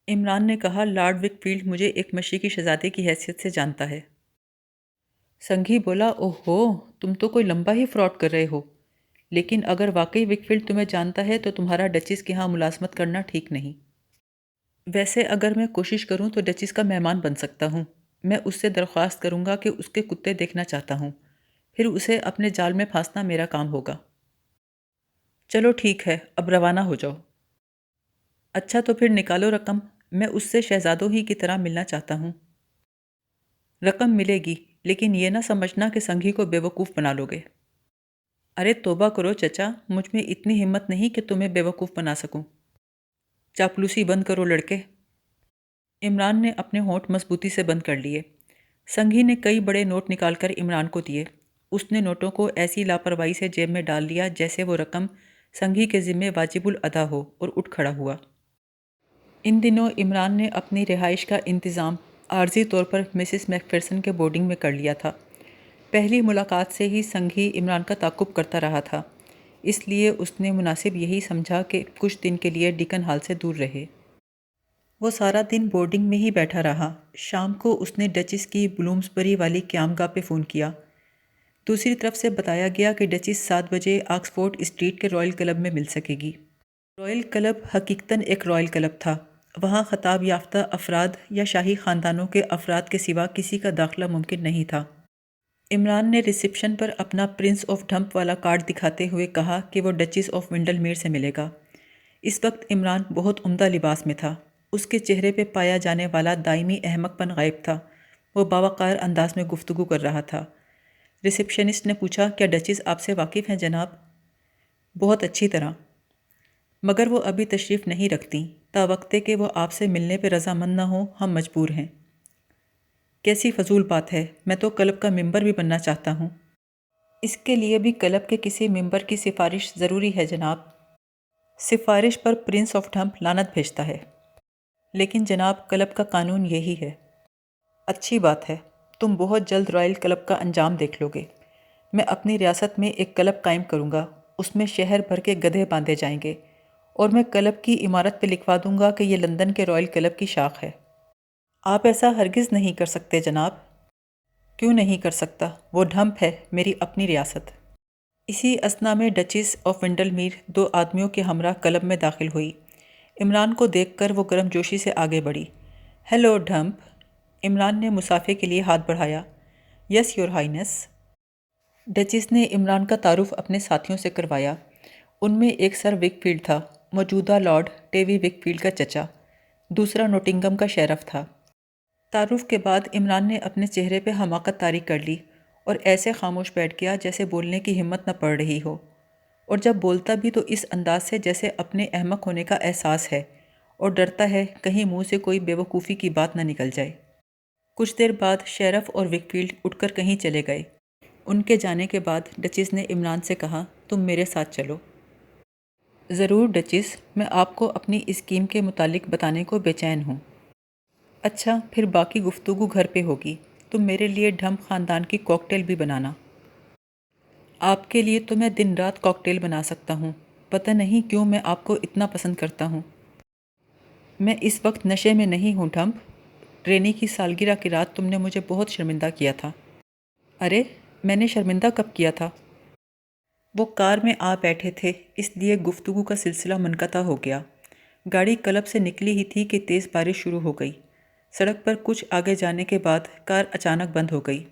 عمران نے کہا، لارڈ وک فیلڈ مجھے ایک مشرقی شہزادے کی حیثیت سے جانتا ہے۔ سنگھی بولا، اوہ ہو، تم تو کوئی لمبا ہی فراڈ کر رہے ہو، لیکن اگر واقعی وک فیلڈ تمہیں جانتا ہے تو تمہارا ڈچس کے ہاں ملازمت کرنا ٹھیک نہیں۔ ویسے اگر میں کوشش کروں تو ڈچس کا مہمان بن سکتا ہوں۔ میں اس سے درخواست کروں گا کہ اس کے کتے دیکھنا چاہتا ہوں، پھر اسے اپنے جال میں پھانسنا میرا کام ہوگا۔ چلو ٹھیک ہے، اب روانہ ہو جاؤ۔ اچھا تو پھر نکالو رقم، میں اس سے شہزادوں ہی کی طرح ملنا چاہتا ہوں۔ رقم ملے گی، لیکن یہ نہ سمجھنا کہ سنگھی کو بیوقوف بنا لو گے۔ ارے توبہ کرو چچا، مجھ میں اتنی ہمت نہیں کہ تمہیں بیوقوف بنا سکوں۔ چاپلوسی بند کرو لڑکے۔ عمران نے اپنے ہونٹ مضبوطی سے بند کر لیے۔ سنگھی نے کئی بڑے نوٹ نکال کر عمران کو دیے۔ اس نے نوٹوں کو ایسی لاپرواہی سے جیب میں ڈال لیا جیسے وہ رقم سنگھی کے ذمے واجب الادا ہو، اور اٹھ کھڑا ہوا۔ ان دنوں عمران نے اپنی رہائش کا انتظام عارضی طور پر مسز میک فیرسن کے بورڈنگ میں کر لیا تھا۔ پہلی ملاقات سے ہی سنگھی عمران کا تعاقب کرتا رہا تھا، اس لیے اس نے مناسب یہی سمجھا کہ کچھ دن کے لیے ڈیکن ہال سے دور رہے۔ وہ سارا دن بورڈنگ میں ہی بیٹھا رہا۔ شام کو اس نے ڈچس کی بلومسبری والی قیام گاہ پہ فون کیا۔ دوسری طرف سے بتایا گیا کہ ڈچس 7 بجے آکسفورڈ اسٹریٹ کے رائل کلب میں مل سکے گی۔ رائل کلب حقیقتاً ایک رائل کلب تھا۔ وہاں خطاب یافتہ افراد یا شاہی خاندانوں کے افراد کے سوا کسی کا داخلہ ممکن نہیں تھا۔ عمران نے ریسیپشن پر اپنا پرنس آف ڈھمپ والا کارڈ دکھاتے ہوئے کہا کہ وہ ڈچس آف ونڈل میر سے ملے گا۔ اس وقت عمران بہت عمدہ لباس میں تھا۔ اس کے چہرے پہ پایا جانے والا دائمی احمق پن غائب تھا۔ وہ باوقار انداز میں گفتگو کر رہا تھا۔ ریسیپشنسٹ نے پوچھا، کیا ڈچس آپ سے واقف ہیں جناب؟ بہت اچھی طرح، مگر وہ ابھی تشریف نہیں رکھتی۔ تا وقتے کہ وہ آپ سے ملنے پہ رضامند نہ ہوں، ہم مجبور ہیں۔ کیسی فضول بات ہے، میں تو کلب کا ممبر بھی بننا چاہتا ہوں۔ اس کے لیے بھی کلب کے کسی ممبر کی سفارش ضروری ہے جناب۔ سفارش پر پرنس آف ڈھمپ لعنت بھیجتا ہے۔ لیکن جناب، کلب کا قانون یہی ہے۔ اچھی بات ہے، تم بہت جلد رائل کلب کا انجام دیکھ لو گے۔ میں اپنی ریاست میں ایک کلب قائم کروں گا، اس میں شہر بھر کے گدھے باندھے جائیں گے، اور میں کلب کی عمارت پہ لکھوا دوں گا کہ یہ لندن کے رائل کلب کی شاخ ہے۔ آپ ایسا ہرگز نہیں کر سکتے جناب۔ کیوں نہیں کر سکتا؟ وہ ڈھمپ ہے، میری اپنی ریاست۔ اسی اثنا میں ڈچس آف ونڈل میر 2 آدمیوں کے ہمراہ کلب میں داخل ہوئی۔ عمران کو دیکھ کر وہ گرم جوشی سے آگے بڑھی۔ ہیلو ڈھمپ۔ عمران نے مسافے کے لیے ہاتھ بڑھایا۔ Yes your Hines. ڈچس نے عمران کا تعارف اپنے ساتھیوں سے کروایا۔ ان میں ایک سر وک فیلڈ تھا، موجودہ لارڈ ٹیوی وک فیلڈ کا چچا۔ دوسرا نوٹنگم کا شیرف تھا۔ تعارف کے بعد عمران نے اپنے چہرے پہ حماقت طاری کر لی اور ایسے خاموش بیٹھ گیا جیسے بولنے کی ہمت نہ پڑ رہی ہو، اور جب بولتا بھی تو اس انداز سے جیسے اپنے احمق ہونے کا احساس ہے اور ڈرتا ہے کہیں منہ سے کوئی بیوقوفی کی بات نہ نکل جائے۔ کچھ دیر بعد شیرف اور وک فیلڈ اٹھ کر کہیں چلے گئے۔ ان کے جانے کے بعد ڈچس نے عمران سے کہا، تم میرے ساتھ چلو۔ ضرور ڈچس، میں آپ کو اپنی اسکیم کے متعلق بتانے کو بے چین ہوں۔ اچھا، پھر باقی گفتگو گھر پہ ہوگی۔ تم میرے لیے ڈھمپ خاندان کی کاکٹیل بھی بنانا۔ آپ کے لیے تو میں دن رات کاکٹیل بنا سکتا ہوں۔ پتہ نہیں کیوں میں آپ کو اتنا پسند کرتا ہوں۔ میں اس وقت نشے میں نہیں ہوں ڈھمپ۔ رینی کی سالگرہ کی رات تم نے مجھے بہت شرمندہ کیا تھا۔ ارے، میں نے شرمندہ کب کیا تھا؟ وہ کار میں آ بیٹھے تھے، اس لیے گفتگو کا سلسلہ منقطع ہو گیا۔ گاڑی کلب سے نکلی ہی تھی کہ تیز بارش شروع ہو گئی۔ سڑک پر کچھ آگے جانے کے بعد کار اچانک بند ہو گئی۔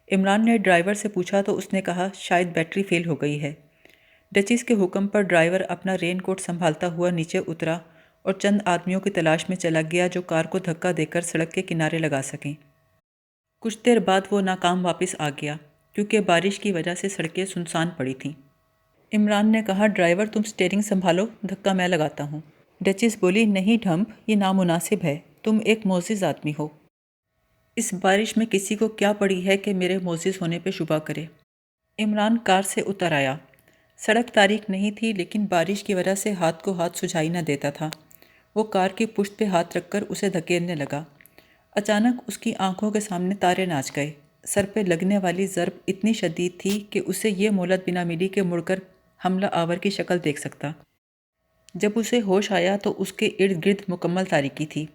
عمران نے ڈرائیور سے پوچھا تو اس نے کہا، شاید بیٹری فیل ہو گئی ہے۔ ڈچس کے حکم پر ڈرائیور اپنا رین کوٹ سنبھالتا ہوا نیچے اترا اور چند آدمیوں کی تلاش میں چلا گیا جو کار کو دھکا دے کر سڑک کے کنارے لگا سکیں۔ کچھ دیر بعد وہ ناکام واپس آ گیا، کیونکہ بارش کی وجہ سے سڑکیں سنسان پڑی تھیں۔ عمران نے کہا، ڈرائیور تم سٹیئرنگ سنبھالو، دھکا میں لگاتا ہوں۔ ڈچس بولی، نہیں ڈھمپ، یہ نامناسب ہے، تم ایک معزز آدمی ہو۔ اس بارش میں کسی کو کیا پڑی ہے کہ میرے معزز ہونے پہ شبہ کرے؟ عمران کار سے اتر آیا۔ سڑک تاریک نہیں تھی، لیکن بارش کی وجہ سے ہاتھ کو ہاتھ سجھائی نہ دیتا تھا۔ وہ کار کی پشت پہ ہاتھ رکھ کر اسے دھکیلنے لگا۔ اچانک اس کی آنکھوں کے سامنے تارے ناچ گئے۔ سر پہ لگنے والی ضرب اتنی شدید تھی کہ اسے یہ مہلت بھی نہ ملی کہ مڑ کر حملہ آور کی شکل دیکھ سکتا۔ جب اسے ہوش آیا تو اس کے ارد گرد مکمل تاریکی تھی۔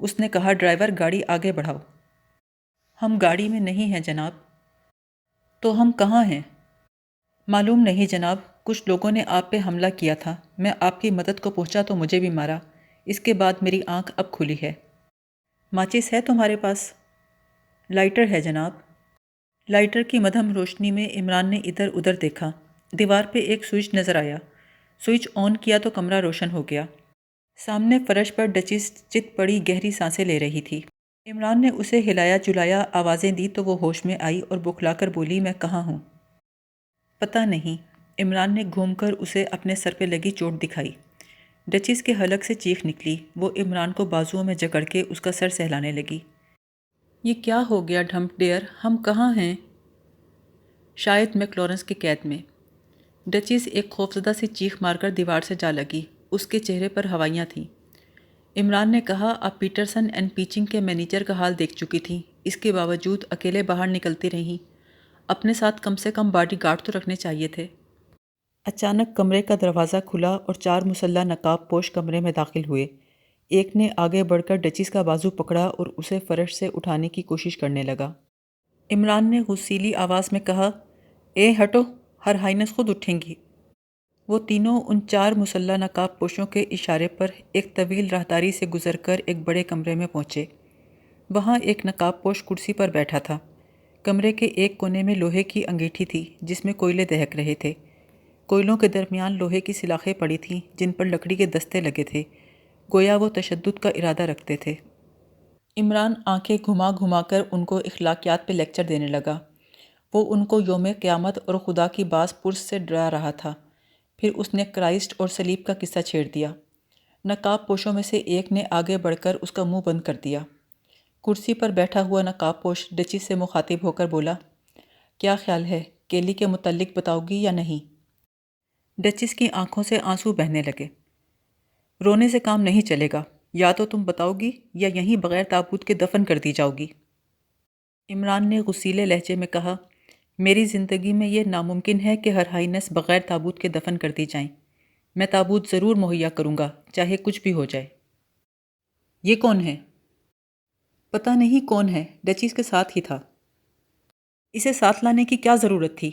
اس نے کہا ڈرائیور گاڑی آگے بڑھاؤ۔ ہم گاڑی میں نہیں ہیں جناب۔ تو ہم کہاں ہیں؟ معلوم نہیں جناب، کچھ لوگوں نے آپ پہ حملہ کیا تھا، میں آپ کی مدد کو پہنچا تو مجھے بھی مارا، اس کے بعد میری آنکھ اب کھلی ہے۔ ماچس ہے تمہارے پاس؟ لائٹر ہے جناب۔ لائٹر کی مدھم روشنی میں عمران نے ادھر ادھر دیکھا۔ دیوار پہ ایک سوئچ نظر آیا۔ سوئچ آن کیا تو کمرہ روشن ہو گیا۔ سامنے فرش پر ڈچس چت پڑی گہری سانسیں لے رہی تھی۔ عمران نے اسے ہلایا جلایا آوازیں دی تو وہ ہوش میں آئی اور بکھلا کر بولی میں کہاں ہوں؟ پتہ نہیں۔ عمران نے گھوم کر اسے اپنے سر پہ لگی چوٹ دکھائی۔ ڈچس کے حلق سے چیخ نکلی۔ وہ عمران کو بازوؤں میں جکڑ کے اس کا سر سہلانے لگی۔ یہ کیا ہو گیا ڈھمپ ڈیئر، ہم کہاں ہیں؟ شاید میک لارنس کے قید میں۔ ڈچس ایک خوفزدہ سی چیخ مار کر دیوار سے جا لگی۔ اس کے چہرے پر ہوائیاں تھیں۔ عمران نے کہا آپ پیٹرسن اینڈ پیچنگ کے مینیجر کا حال دیکھ چکی تھیں، اس کے باوجود اکیلے باہر نکلتی رہیں۔ اپنے ساتھ کم سے کم باڈی گارڈ تو رکھنے چاہیے تھے۔ اچانک کمرے کا دروازہ کھلا اور 4 مسلح نقاب پوش کمرے میں داخل ہوئے۔ ایک نے آگے بڑھ کر ڈچس کا بازو پکڑا اور اسے فرش سے اٹھانے کی کوشش کرنے لگا۔ عمران نے غصیلی آواز میں کہا اے ہٹو، ہر ہائنس خود اٹھیں گی۔ وہ تینوں ان 4 مسلح نقاب پوشوں کے اشارے پر ایک طویل راہداری سے گزر کر ایک بڑے کمرے میں پہنچے۔ وہاں ایک نقاب پوش کرسی پر بیٹھا تھا۔ کمرے کے ایک کونے میں لوہے کی انگیٹھی تھی جس میں کوئلے دہک رہے تھے۔ کوئلوں کے درمیان لوہے کی سلاخیں پڑی تھیں جن پر لکڑی کے دستے لگے تھے، گویا وہ تشدد کا ارادہ رکھتے تھے۔ عمران آنکھیں گھما گھما کر ان کو اخلاقیات پہ لیکچر دینے لگا۔ وہ ان کو یوم قیامت اور خدا کی باز پرس سے ڈرا رہا تھا۔ پھر اس نے کرائسٹ اور صلیب کا قصہ چھیڑ دیا۔ نقاب پوشوں میں سے ایک نے آگے بڑھ کر اس کا منہ بند کر دیا۔ کرسی پر بیٹھا ہوا نقاب پوش ڈچس سے مخاطب ہو کر بولا کیا خیال ہے، کیلی کے متعلق بتاؤ گی یا نہیں؟ ڈچس کی آنکھوں سے آنسو بہنے لگے۔ رونے سے کام نہیں چلے گا، یا تو تم بتاؤ گی یا یہیں بغیر تابوت کے دفن کر دی جاؤ گی۔ عمران نے غصیلے لہجے میں کہا میری زندگی میں یہ ناممکن ہے کہ ہر ہائنس بغیر تابوت کے دفن کر دی جائیں۔ میں تابوت ضرور مہیا کروں گا، چاہے کچھ بھی ہو جائے۔ یہ کون ہے؟ پتہ نہیں کون ہے، ڈچس کے ساتھ ہی تھا۔ اسے ساتھ لانے کی کیا ضرورت تھی؟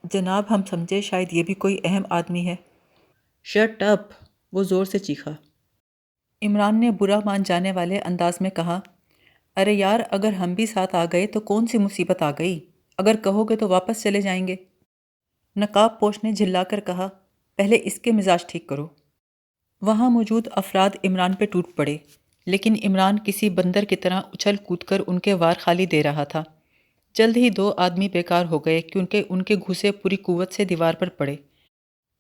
جناب ہم سمجھے شاید یہ بھی کوئی اہم آدمی ہے۔ شٹ اپ، وہ زور سے چیخا۔ عمران نے برا مان جانے والے انداز میں کہا ارے یار، اگر ہم بھی ساتھ آ گئے تو کون سی مصیبت آ گئی؟ اگر کہو گے تو واپس چلے جائیں گے۔ نقاب پوش نے جھلا کر کہا پہلے اس کے مزاج ٹھیک کرو۔ وہاں موجود افراد عمران پہ ٹوٹ پڑے، لیکن عمران کسی بندر کی طرح اچھل کود کر ان کے وار خالی دے رہا تھا۔ جلد ہی 2 آدمی بیکار ہو گئے کیونکہ ان کے گھوسے پوری قوت سے دیوار پر پڑے۔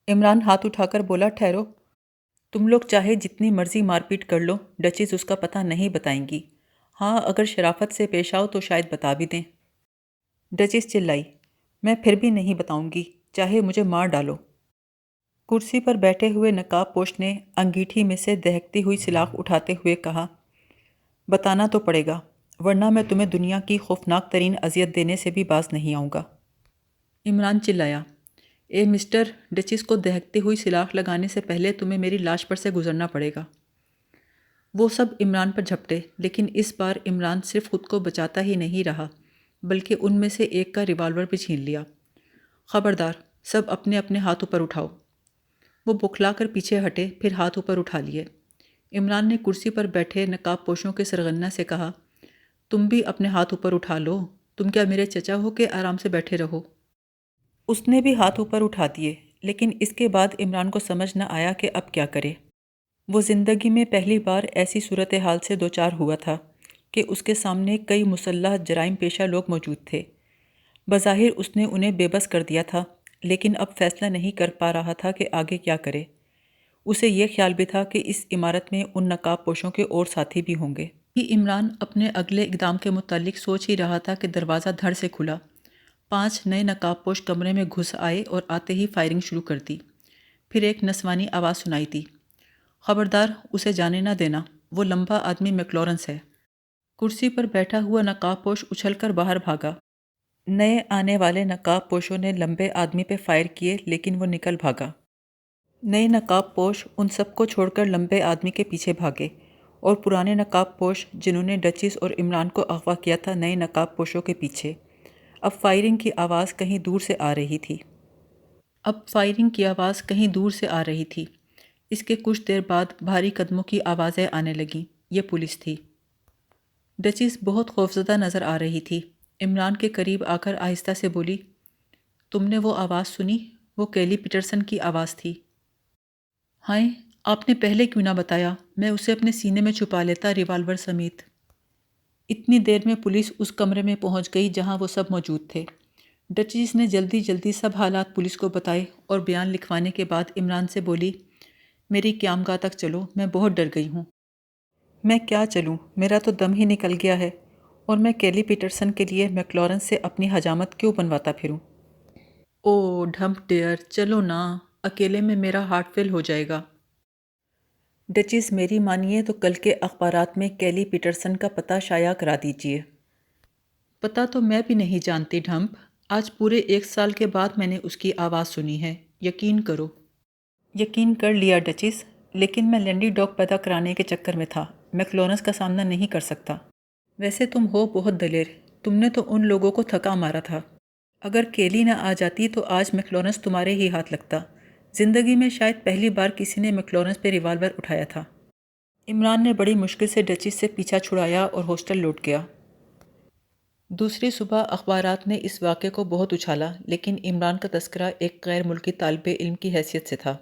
عمران ہاتھ اٹھا کر بولا ٹھہرو، تم لوگ چاہے جتنی مرضی مار پیٹ کر لو، ڈچس اس کا پتہ نہیں بتائیں گی۔ ہاں اگر شرافت سے پیش آؤ تو شاید بتا بھی دیں۔ ڈچس چلائی میں پھر بھی نہیں بتاؤں گی، چاہے مجھے مار ڈالو۔ کرسی پر بیٹھے ہوئے نقاب پوش نے انگیٹھی میں سے دہکتی ہوئی سلاخ اٹھاتے ہوئے کہا بتانا تو پڑے گا، ورنہ میں تمہیں دنیا کی خوفناک ترین اذیت دینے سے بھی باز نہیں آؤں گا۔ عمران چلایا اے مسٹر، ڈچس کو دہکتی ہوئی سلاخ لگانے سے پہلے تمہیں میری لاش پر سے گزرنا پڑے گا۔ وہ سب عمران پر جھپٹے، لیکن اس بار عمران صرف خود کو بچاتا ہی نہیں رہا بلکہ ان میں سے ایک کا ریوالور بھی چھین لیا۔ خبردار، سب اپنے اپنے ہاتھ اوپر اٹھاؤ۔ وہ بکھلا کر پیچھے ہٹے، پھر ہاتھ اوپر اٹھا لیے۔ عمران نے کرسی پر بیٹھے نقاب پوشوں کے سرغنہ سے کہا تم بھی اپنے ہاتھ اوپر اٹھا لو، تم کیا میرے چچا ہو کہ آرام سے بیٹھے رہو؟ اس نے بھی ہاتھ اوپر اٹھا دیے، لیکن اس کے بعد عمران کو سمجھ نہ آیا کہ اب کیا کرے۔ وہ زندگی میں پہلی بار ایسی صورتحال سے دوچار ہوا تھا کہ اس کے سامنے کئی مسلح جرائم پیشہ لوگ موجود تھے۔ بظاہر اس نے انہیں بے بس کر دیا تھا، لیکن اب فیصلہ نہیں کر پا رہا تھا کہ آگے کیا کرے۔ اسے یہ خیال بھی تھا کہ اس عمارت میں ان نقاب پوشوں کے اور ساتھی بھی ہوں گے۔ عمران اپنے اگلے اقدام کے متعلق سوچ ہی رہا تھا کہ دروازہ دھڑ سے کھلا۔ 5 نئے نقاب پوش کمرے میں گھس آئے اور آتے ہی فائرنگ شروع کر دی۔ پھر ایک نسوانی آواز سنائی دی خبردار، اسے جانے نہ دینا، وہ لمبا آدمی میک لارنس ہے۔ کرسی پر بیٹھا ہوا نقاب پوش اچھل کر باہر بھاگا۔ نئے آنے والے نقاب پوشوں نے لمبے آدمی پہ فائر کیے لیکن وہ نکل بھاگا۔ نئے نقاب پوش ان سب کو چھوڑ کر لمبے آدمی کے پیچھے بھاگے۔ اور پرانے نقاب پوش جنہوں نے ڈچیس اور عمران کو اغوا کیا تھا نئے نقاب پوشوں کے پیچھے۔ اب فائرنگ کی آواز کہیں دور سے آ رہی تھی۔ اس کے کچھ دیر بعد بھاری قدموں کی آوازیں آنے لگیں۔ یہ پولیس تھی۔ ڈچیس بہت خوفزدہ نظر آ رہی تھی۔ عمران کے قریب آ کر آہستہ سے بولی، تم نے وہ آواز سنی؟ وہ کیلی پیٹرسن کی آواز تھی۔ ہائے، آپ نے پہلے کیوں نہ بتایا؟ میں اسے اپنے سینے میں چھپا لیتا، ریوالور سمیت۔ اتنی دیر میں پولیس اس کمرے میں پہنچ گئی جہاں وہ سب موجود تھے۔ ڈچیس نے جلدی جلدی سب حالات پولیس کو بتائے اور بیان لکھوانے کے بعد عمران سے بولی، میری قیامگاہ تک چلو، میں بہت ڈر گئی ہوں۔ میں کیا چلوں؟ میرا تو دم ہی نکل گیا ہے، اور میں کیلی پیٹرسن کے لیے میک لارنس سے اپنی حجامت کیوں بنواتا پھروں؟ او ڈھمپ ڈیئر، چلو نا، اکیلے میں میرا ہارٹ فیل ہو جائے گا۔ ڈچیس، میری مانیے تو کل کے اخبارات میں کیلی پیٹرسن کا پتہ شائع کرا دیجیے۔ پتہ تو میں بھی نہیں جانتی ڈھمپ، آج پورے 1 سال کے بعد میں نے اس کی آواز سنی ہے، یقین کرو۔ یقین کر لیا ڈچیس، لیکن میں لینڈی ڈاگ پیدا کرانے کے چکر میں تھا، میک لارنس کا سامنا نہیں کر سکتا۔ ویسے تم ہو بہت دلیر، تم نے تو ان لوگوں کو تھکا مارا تھا۔ اگر کیلی نہ آ جاتی تو آج میک لارنس تمہارے ہی ہاتھ لگتا۔ زندگی میں شاید پہلی بار کسی نے میک لارنس پہ ریوالور اٹھایا تھا۔ عمران نے بڑی مشکل سے ڈچیس سے پیچھا چھڑایا اور ہاسٹل لوٹ گیا۔ دوسری صبح اخبارات نے اس واقعے کو بہت اچھالا، لیکن عمران کا تذکرہ ایک غیر ملکی طالب علم کی حیثیت سے تھا۔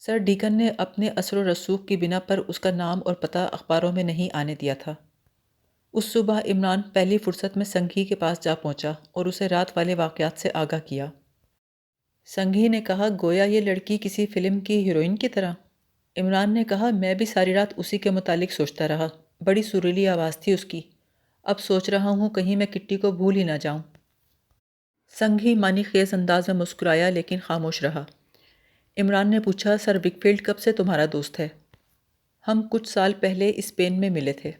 سر ڈیکن نے اپنے اثر و رسوخ کی بنا پر اس کا نام اور پتہ اخباروں میں نہیں آنے دیا تھا۔ اس صبح عمران پہلی فرصت میں سنگھی کے پاس جا پہنچا اور اسے رات والے واقعات سے آگاہ کیا۔ سنگھی نے کہا، گویا یہ لڑکی کسی فلم کی ہیروئن کی طرح۔ عمران نے کہا، میں بھی ساری رات اسی کے متعلق سوچتا رہا، بڑی سریلی آواز تھی اس کی۔ اب سوچ رہا ہوں کہیں میں کٹی کو بھول ہی نہ جاؤں۔ سنگھی معنی خیز انداز میں مسکرایا لیکن خاموش رہا۔ عمران نے پوچھا، سر وکفیلڈ کب سے تمہارا دوست ہے؟ ہم کچھ سال پہلے اسپین میں ملے تھے۔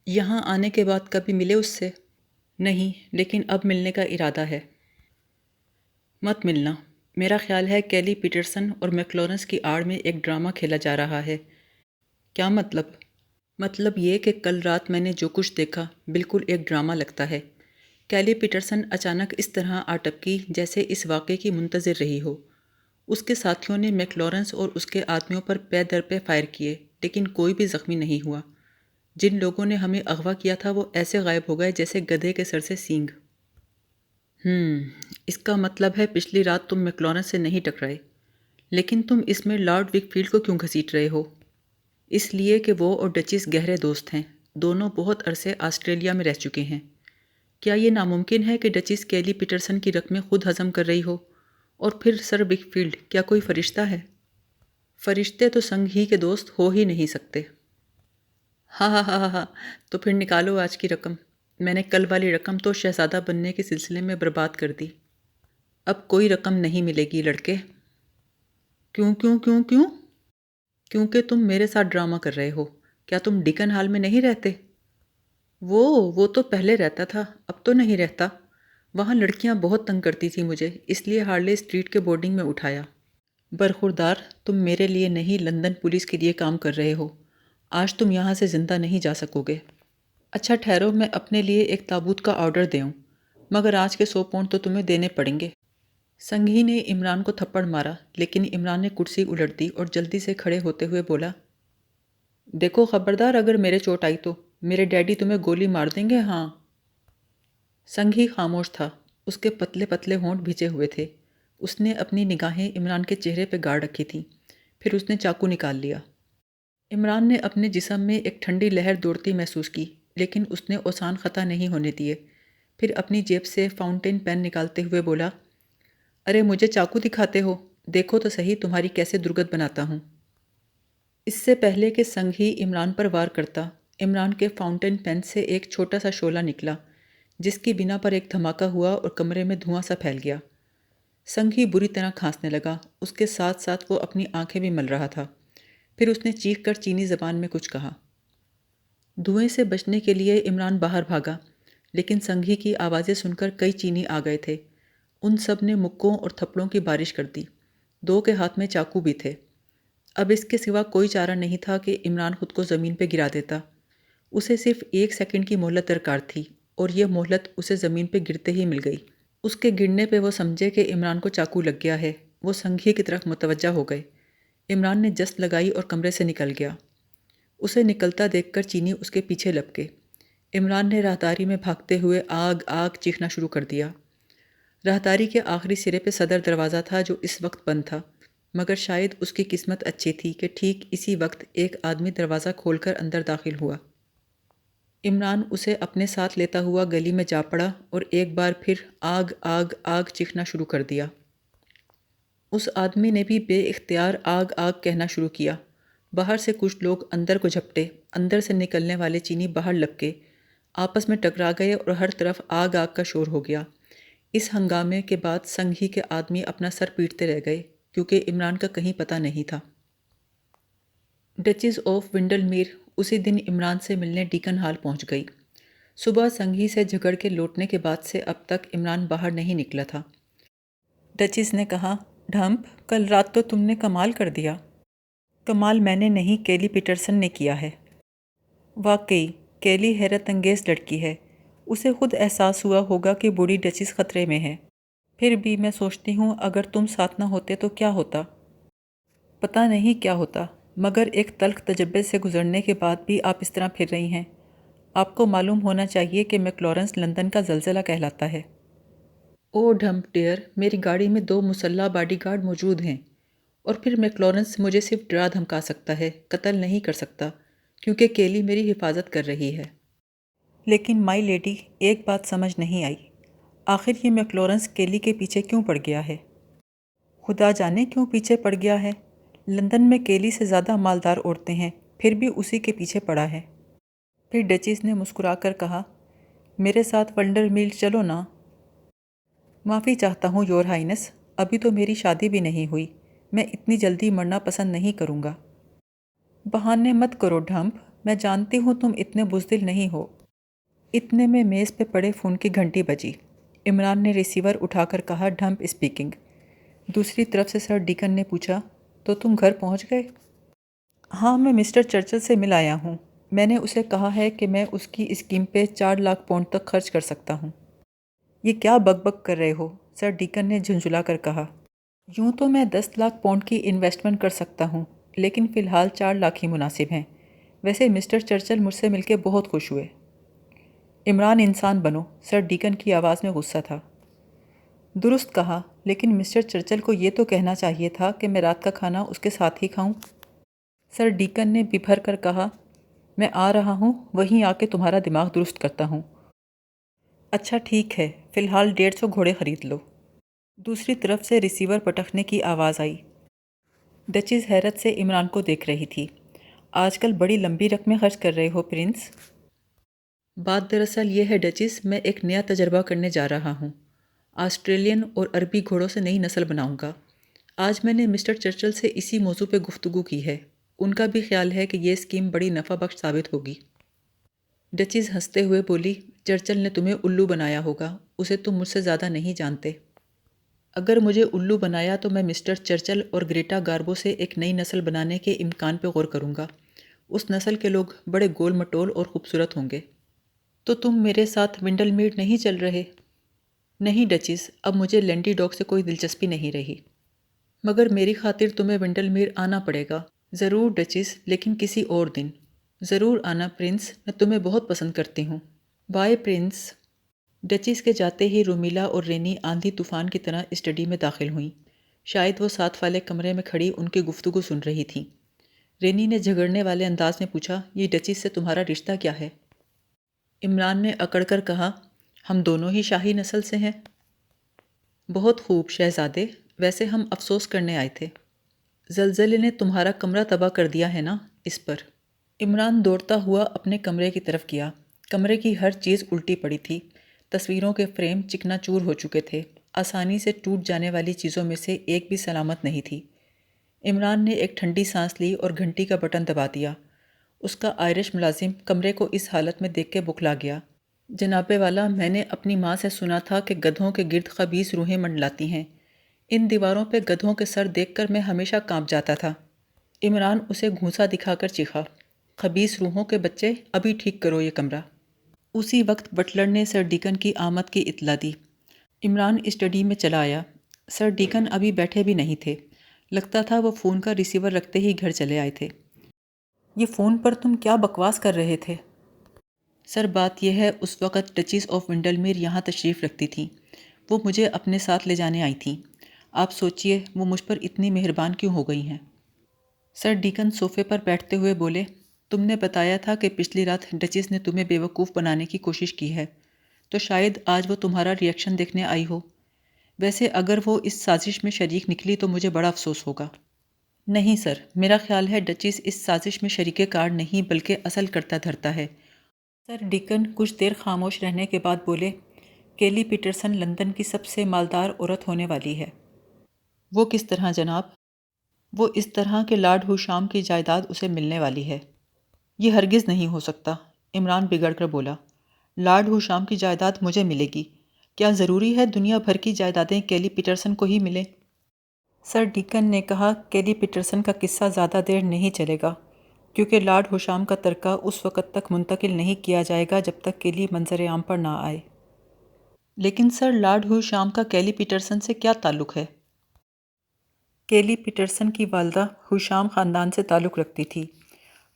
یہاں آنے کے بعد کبھی ملے اس سے؟ نہیں، لیکن اب ملنے کا ارادہ ہے۔ مت ملنا، میرا خیال ہے کیلی پیٹرسن اور میک لارنس کی آڑ میں ایک ڈرامہ کھیلا جا رہا ہے۔ کیا مطلب؟ مطلب یہ کہ کل رات میں نے جو کچھ دیکھا بالکل ایک ڈرامہ لگتا ہے۔ کیلی پیٹرسن اچانک اس طرح آ ٹپکی جیسے اس واقعے کی منتظر رہی ہو۔ اس کے ساتھیوں نے میک لارنس اور اس کے آدمیوں پر پے در پے فائر کیے، لیکن کوئی بھی زخمی نہیں ہوا۔ جن لوگوں نے ہمیں اغوا کیا تھا وہ ایسے غائب ہو گئے جیسے گدھے کے سر سے سینگ۔ اس کا مطلب ہے پچھلی رات تم میک لارنس سے نہیں ٹکرائے، لیکن تم اس میں لارڈ وکفیلڈ کو کیوں گھسیٹ رہے ہو؟ اس لیے کہ وہ اور ڈچیس گہرے دوست ہیں، دونوں بہت عرصے آسٹریلیا میں رہ چکے ہیں۔ کیا یہ ناممکن ہے کہ ڈچیس کیلی پیٹرسن کی رقمیں خود ہضم کر رہی ہو؟ اور پھر سر وکفیلڈ کیا کوئی فرشتہ ہے؟ فرشتے تو سنگ ہی کے دوست ہو ہی نہیں سکتے۔ ہاں ہاں ہاں ہاں، تو پھر نکالو آج کی رقم۔ میں نے کل والی رقم تو شہزادہ بننے کے سلسلے میں برباد کر دی۔ اب کوئی رقم نہیں ملے گی لڑکے۔ کیوں کیوں کیوں کیوں؟ کیونکہ تم میرے ساتھ ڈرامہ کر رہے ہو۔ کیا تم ڈیکن ہال میں نہیں رہتے؟ وہ تو پہلے رہتا تھا، اب تو نہیں رہتا۔ وہاں لڑکیاں بہت تنگ کرتی تھیں مجھے، اس لیے ہارلے اسٹریٹ کے بورڈنگ میں اٹھایا۔ برخوردار، تم میرے لیے نہیں لندن پولیس کے لیے کام کر رہے ہو۔ آج تم یہاں سے زندہ نہیں جا سکو گے۔ اچھا ٹھہرو، میں اپنے لیے ایک تابوت کا آرڈر دوں، مگر آج کے 100 پاؤنڈ تو تمہیں دینے پڑیں گے۔ سنگھی نے عمران کو تھپڑ مارا، لیکن عمران نے کرسی الٹ دی اور جلدی سے کھڑے ہوتے ہوئے بولا، دیکھو خبردار، اگر میرے چوٹ آئی تو میرے ڈیڈی تمہیں گولی مار دیں گے۔ ہاں۔ سنگھی خاموش تھا، اس کے پتلے پتلے ہونٹ بھیجے ہوئے تھے۔ اس نے اپنی نگاہیں عمران کے چہرے پہ گاڑ رکھی تھیں، پھر اس نے چاقو نکال لیا۔ عمران نے اپنے جسم میں ایک ٹھنڈی لہر دوڑتی محسوس کی، لیکن اس نے اوسان خطا نہیں ہونے دیے۔ پھر اپنی جیب سے فاؤنٹین پین نکالتے ہوئے بولا، ارے مجھے چاقو دکھاتے ہو؟ دیکھو تو صحیح تمہاری کیسے درگت بناتا ہوں۔ اس سے پہلے کہ سنگھی عمران پر وار کرتا، عمران کے فاؤنٹین پین سے ایک چھوٹا سا شعلہ نکلا، جس کی بنا پر ایک دھماکہ ہوا اور کمرے میں دھواں سا پھیل گیا۔ سنگھی بری طرح کھانسنے لگا، اس کے ساتھ ساتھ وہ اپنی آنکھیں بھی مل رہا تھا۔ پھر اس نے چیخ کر چینی زبان میں کچھ کہا۔ دھوئیں سے بچنے کے لیے عمران باہر بھاگا، لیکن سنگھی کی آوازیں سن کر کئی چینی آ گئے تھے۔ ان سب نے مکوں اور تھپڑوں کی بارش کر دی۔ 2 کے ہاتھ میں چاقو بھی تھے۔ اب اس کے سوا کوئی چارہ نہیں تھا کہ عمران خود کو زمین پہ گرا دیتا۔ اسے صرف 1 سیکنڈ کی مہلت درکار تھی، اور یہ مہلت اسے زمین پہ گرتے ہی مل گئی۔ اس کے گرنے پہ وہ سمجھے کہ عمران کو چاقو لگ گیا ہے۔ وہ سنگھی کی طرف متوجہ ہو گئے۔ عمران نے جست لگائی اور کمرے سے نکل گیا۔ اسے نکلتا دیکھ کر چینی اس کے پیچھے لپکے۔ عمران نے راہداری میں بھاگتے ہوئے آگ آگ چیخنا شروع کر دیا۔ راہداری کے آخری سرے پہ صدر دروازہ تھا جو اس وقت بند تھا، مگر شاید اس کی قسمت اچھی تھی کہ ٹھیک اسی وقت ایک آدمی دروازہ کھول کر اندر داخل ہوا۔ عمران اسے اپنے ساتھ لیتا ہوا گلی میں جا پڑا اور ایک بار پھر آگ آگ آگ چیخنا شروع کر دیا۔ اس آدمی نے بھی بے اختیار آگ آگ کہنا شروع کیا۔ باہر سے کچھ لوگ اندر کو جھپٹے، اندر سے نکلنے والے چینی باہر لپکے، آپس میں ٹکرا گئے اور ہر طرف آگ آگ کا شور ہو گیا۔ اس ہنگامے کے بعد سنگھی کے آدمی اپنا سر پیٹتے رہ گئے، کیونکہ عمران کا کہیں پتہ نہیں تھا۔ ڈچز آف ونڈل میر اسی دن عمران سے ملنے ڈیکن ہال پہنچ گئی۔ صبح سنگھی سے جھگڑ کے لوٹنے کے بعد سے اب تک عمران باہر نہیں نکلا تھا۔ ڈچز نے کہا، ڈھمپ، کل رات تو تم نے کمال کر دیا۔ کمال میں نے نہیں، کیلی پیٹرسن نے کیا ہے۔ واقعی، کیلی حیرت انگیز لڑکی ہے۔ اسے خود احساس ہوا ہوگا کہ بوڑھی ڈچز خطرے میں ہے۔ پھر بھی میں سوچتی ہوں اگر تم ساتھ نہ ہوتے تو کیا ہوتا۔ پتہ نہیں کیا ہوتا، مگر ایک تلخ تجربے سے گزرنے کے بعد بھی آپ اس طرح پھر رہی ہیں۔ آپ کو معلوم ہونا چاہیے کہ میکلارنس لندن کا زلزلہ کہلاتا ہے۔ او ڈھمپ ڈیئر، میری گاڑی میں 2 مسلح باڈی گارڈ موجود ہیں، اور پھر میکلارنس مجھے صرف ڈرا دھمکا سکتا ہے، قتل نہیں کر سکتا، کیونکہ کیلی میری حفاظت کر رہی ہے۔ لیکن مائی لیڈی، ایک بات سمجھ نہیں آئی، آخر یہ میکلارنس کیلی کے پیچھے کیوں پڑ گیا ہے؟ خدا جانے کیوں پیچھے پڑ گیا ہے۔ لندن میں کیلی سے زیادہ مالدار عورتیں ہیں، پھر بھی اسی کے پیچھے پڑا ہے۔ پھر ڈچیز نے مسکرا کر کہا، میرے ساتھ ونڈر میل چلو نا۔ معافی چاہتا ہوں یور ہائنس، ابھی تو میری شادی بھی نہیں ہوئی، میں اتنی جلدی مرنا پسند نہیں کروں گا۔ بہانے مت کرو ڈھمپ، میں جانتی ہوں تم اتنے بزدل نہیں ہو۔ اتنے میں میز پہ پڑے فون کی گھنٹی بجی۔ عمران نے ریسیور اٹھا کر کہا، ڈھمپ اسپیکنگ۔ دوسری طرف سے سر ڈیکن نے پوچھا، تو تم گھر پہنچ گئے؟ ہاں، میں مسٹر چرچل سے مل آیا ہوں۔ میں نے اسے کہا ہے کہ میں اس کی اسکیم پہ 4 لاکھ پاؤنڈ تک خرچ کر سکتا ہوں۔ یہ کیا بک بک کر رہے ہو؟ سر ڈیکن نے جھنجھلا کر کہا، یوں تو میں 10 لاکھ پاؤنڈ کی انویسٹمنٹ کر سکتا ہوں، لیکن فی الحال 4 لاکھ ہی مناسب ہیں۔ ویسے مسٹر چرچل مجھ سے مل کے بہت خوش ہوئے۔ عمران، انسان بنو، سر ڈیکن کی آواز میں غصہ تھا۔ درست کہا، لیکن مسٹر چرچل کو یہ تو کہنا چاہیے تھا کہ میں رات کا کھانا اس کے ساتھ ہی کھاؤں۔ سر ڈیکن نے ببھر کر کہا، میں آ رہا ہوں، وہیں آ کے تمہارا دماغ درست کرتا ہوں۔ اچھا ٹھیک ہے، فی الحال 150 گھوڑے خرید لو۔ دوسری طرف سے ریسیور پٹخنے کی آواز آئی۔ ڈچیز حیرت سے عمران کو دیکھ رہی تھی۔ آج کل بڑی لمبی رقمیں خرچ کر رہے ہو پرنس۔ بات دراصل یہ ہے ڈچیز، میں ایک نیا تجربہ کرنے جا رہا ہوں۔ آسٹریلین اور عربی گھوڑوں سے نئی نسل بناؤں گا۔ آج میں نے مسٹر چرچل سے اسی موضوع پہ گفتگو کی ہے۔ ان کا بھی خیال ہے کہ یہ اسکیم بڑی نفع بخش ثابت ہوگی۔ ڈچیز ہنستے ہوئے بولی، چرچل نے تمہیں الو بنایا ہوگا، اسے تم مجھ سے زیادہ نہیں جانتے۔ اگر مجھے الو بنایا تو میں مسٹر چرچل اور گریٹا گاربو سے ایک نئی نسل بنانے کے امکان پہ غور کروں گا۔ اس نسل کے لوگ بڑے گول مٹول اور خوبصورت ہوں گے۔ تو تم میرے ساتھ ونڈل میڈ نہیں چل رہے؟ نہیں ڈچیز، اب مجھے لینڈی ڈاگ سے کوئی دلچسپی نہیں رہی۔ مگر میری خاطر تمہیں ونڈل میڈ آنا پڑے گا۔ ضرور ڈچیز، لیکن کسی اور دن۔ ضرور آنا پرنس، میں تمہیں بہت پسند کرتی ہوں۔ Bye prince. ڈچیز کے جاتے ہی رومیلا اور رینی آندھی طوفان کی طرح اسٹڈی میں داخل ہوئیں۔ شاید وہ ساتھ والے کمرے میں کھڑی ان کی گفتگو سن رہی تھیں۔ رینی نے جھگڑنے والے انداز میں پوچھا، یہ ڈچیز سے تمہارا رشتہ کیا ہے؟ عمران نے اکڑ کر کہا، ہم دونوں ہی شاہی نسل سے ہیں۔ بہت خوب شہزادے، ویسے ہم افسوس کرنے آئے تھے۔ زلزلے نے تمہارا کمرہ تباہ کر دیا ہے نا، اس پر۔ عمران دوڑتا ہوا اپنے کمرے کی طرف گیا۔ کمرے کی ہر چیز الٹی پڑی تھی۔ تصویروں کے فریم چکنا چور ہو چکے تھے۔ آسانی سے ٹوٹ جانے والی چیزوں میں سے ایک بھی سلامت نہیں تھی۔ عمران نے ایک ٹھنڈی سانس لی اور گھنٹی کا بٹن دبا دیا۔ اس کا آئرش ملازم کمرے کو اس حالت میں دیکھ کے بکھلا گیا۔ جناب والا، میں نے اپنی ماں سے سنا تھا کہ گدھوں کے گرد خبیث روحیں منڈلاتی ہیں۔ ان دیواروں پہ گدھوں کے سر دیکھ کر میں ہمیشہ کانپ جاتا تھا۔ عمران اسے گھونسا دکھا کر چیخا، خبیث روحوں کے بچے، ابھی ٹھیک کرو یہ کمرہ۔ اسی وقت بٹلر نے سر ڈیکن کی آمد کی اطلاع دی۔ عمران اسٹڈی میں چلا آیا۔ سر ڈیکن ابھی بیٹھے بھی نہیں تھے، لگتا تھا وہ فون کا ریسیور رکھتے ہی گھر چلے آئے تھے۔ یہ فون پر تم کیا بکواس کر رہے تھے؟ سر بات یہ ہے، اس وقت ڈچیس آف ونڈلمیر یہاں تشریف رکھتی تھیں، وہ مجھے اپنے ساتھ لے جانے آئی تھیں۔ آپ سوچئے وہ مجھ پر اتنی مہربان کیوں ہو گئی ہیں؟ سر ڈیکن صوفے پر بیٹھتے ہوئے بولے، تم نے بتایا تھا کہ پچھلی رات ڈچیس نے تمہیں بیوقوف بنانے کی کوشش کی ہے، تو شاید آج وہ تمہارا ری ایکشن دیکھنے آئی ہو۔ ویسے اگر وہ اس سازش میں شریک نکلی تو مجھے بڑا افسوس ہوگا۔ نہیں سر، میرا خیال ہے ڈچیس اس سازش میں شریک کار نہیں بلکہ اصل کرتا دھرتا ہے۔ سر ڈیکن کچھ دیر خاموش رہنے کے بعد بولے، کیلی پیٹرسن لندن کی سب سے مالدار عورت ہونے والی ہے۔ وہ کس طرح جناب؟ وہ اس طرح کہ لارڈ ہوشام کی جائیداد اسے ملنے والی ہے۔ یہ ہرگز نہیں ہو سکتا، عمران بگڑ کر بولا۔ لارڈ ہوشام کی جائیداد مجھے ملے گی، کیا ضروری ہے دنیا بھر کی جائیدادیں کیلی پیٹرسن کو ہی ملیں؟ سر ڈیکن نے کہا، کیلی پیٹرسن کا قصہ زیادہ دیر نہیں چلے گا، کیونکہ لارڈ ہوشام کا ترکہ اس وقت تک منتقل نہیں کیا جائے گا جب تک کیلی منظر عام پر نہ آئے۔ لیکن سر لارڈ ہوشام کا کیلی پیٹرسن سے کیا تعلق ہے؟ کیلی پیٹرسن کی والدہ ہوشام خاندان سے تعلق رکھتی تھی۔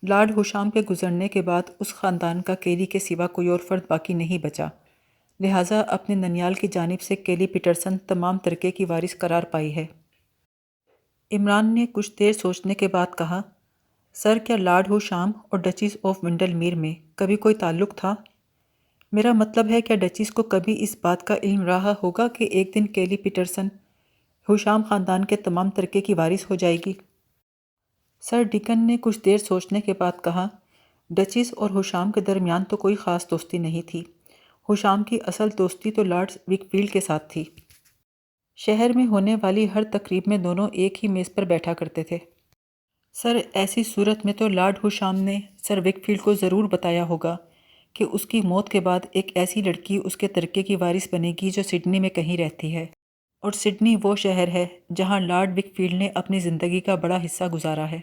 لارڈ ہوشام کے گزرنے کے بعد اس خاندان کا کیلی کے سوا کوئی اور فرد باقی نہیں بچا، لہٰذا اپنے ننیال کی جانب سے کیلی پیٹرسن تمام ترکے کی وارث قرار پائی ہے۔ عمران نے کچھ دیر سوچنے کے بعد کہا، سر کیا لارڈ ہوشام اور ڈچیس آف ونڈلمیر میں کبھی کوئی تعلق تھا؟ میرا مطلب ہے کیا ڈچیس کو کبھی اس بات کا علم رہا ہوگا کہ ایک دن کیلی پیٹرسن ہوشام خاندان کے تمام ترکے کی وارث ہو جائے گی؟ سر ڈیکن نے کچھ دیر سوچنے کے بعد کہا، ڈچیس اور ہوشام کے درمیان تو کوئی خاص دوستی نہیں تھی۔ ہوشام کی اصل دوستی تو لارڈ وکفیلڈ کے ساتھ تھی۔ شہر میں ہونے والی ہر تقریب میں دونوں ایک ہی میز پر بیٹھا کرتے تھے۔ سر ایسی صورت میں تو لارڈ ہوشام نے سر وکفیلڈ کو ضرور بتایا ہوگا کہ اس کی موت کے بعد ایک ایسی لڑکی اس کے ترکے کی وارث بنے گی جو سڈنی میں کہیں رہتی ہے، اور سڈنی وہ شہر ہے جہاں لارڈ وکفیلڈ نے اپنی زندگی کا بڑا حصہ گزارا ہے۔